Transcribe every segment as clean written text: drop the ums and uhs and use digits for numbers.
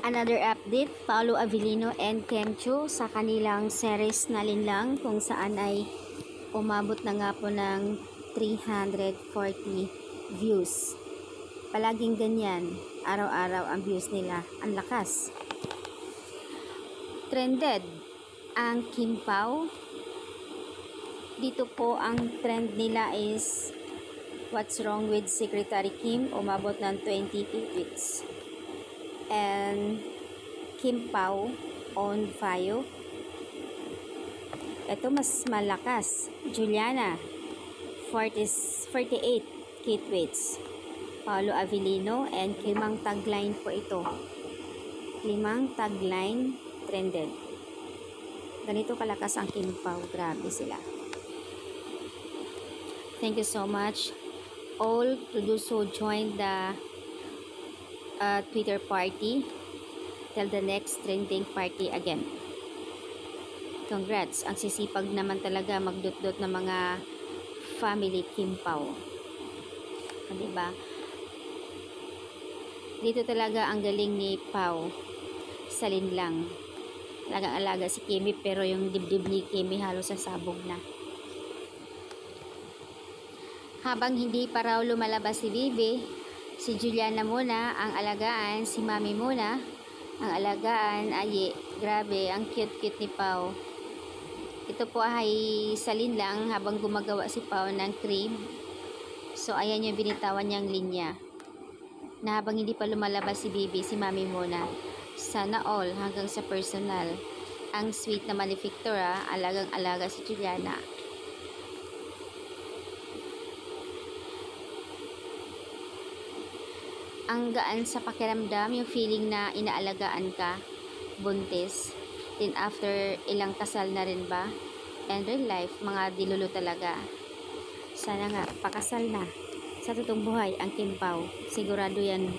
Another update, Paolo Avellino and Kem Chiu sa kanilang series na Linlang kung saan ay umabot na nga po ng 340 views. Palaging ganyan, araw-araw ang views nila. Ang lakas. Trended ang Kim Pao. Dito po ang trend nila is What's Wrong with Secretary Kim? Umabot ng 20 tweets. And Kim Pao on fire. Ito mas malakas. Juliana 48 key tweets. Paolo Avellino and limang tagline po ito. Limang tagline trended. Ganito kalakas ang Kim Pao. Grabe sila. Thank you so much all to do so join the Twitter party till the next trending party again. Congrats, ang sisipag naman talaga magdut-dut ng mga family Kim Pao. Diba? Dito talaga ang galing ni Pao sa Linlang. Talagang alaga si Kimi pero yung dibdib ni Kimi halos sasabog na. Habang hindi pa raw lumalabas si Bibi, si Juliana muna ang alagaan, si Mami muna ang alagaan. Ay, grabe, ang cute-cute ni Pao. Ito po ay sa Linlang habang gumagawa si Pao ng crib. So, ayan yung binitawan niyang linya. Na habang hindi pa lumalabas si Bibi, si Mami muna. Sana all hanggang sa personal. Ang sweet naman ni Victor, alagang-alaga si Juliana. Ang gaan sa pakiramdam, yung feeling na inaalagaan ka, buntis, then after ilang kasal na rin ba, and real life, mga dilulo talaga. Sana nga, pakasal na sa totoong buhay ang Kim Pao. Sigurado yan,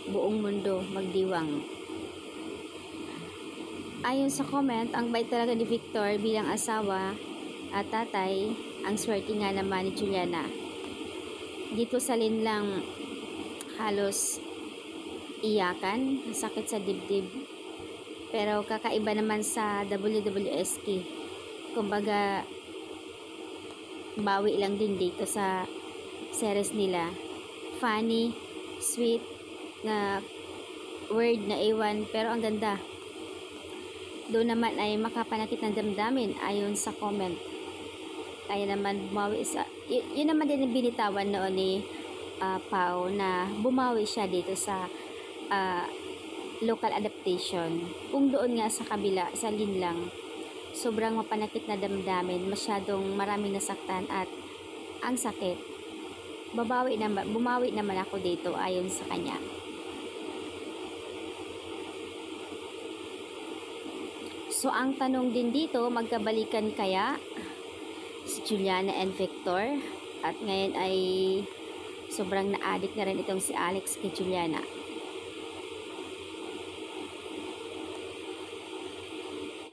buong mundo magdiwang. Ayon sa comment, ang bait talaga ni Victor bilang asawa at tatay, ang swerte nga naman ni Juliana. Dito sa Linlang, halos iyakan, sakit sa dibdib. Pero kakaiba naman sa WWSK. Kumbaga, bawi lang din dito sa series nila. Funny, sweet, na word na ewan, pero ang ganda. Doon naman ay makapanakit ng damdamin ayon sa comment. Kaya naman bumawi sa, yun naman din ang binitawan noon ni Pao na bumawi siya dito sa local adaptation. Kung doon nga sa kabila, sa Linlang, sobrang mapanakit na damdamin, masyadong maraming nasaktan at ang sakit. Bumawi naman ako dito ayon sa kanya. So, ang tanong din dito, magkabalikan kaya si Juliana and Victor? At ngayon ay sobrang na-addict na rin itong si Alex kay Juliana.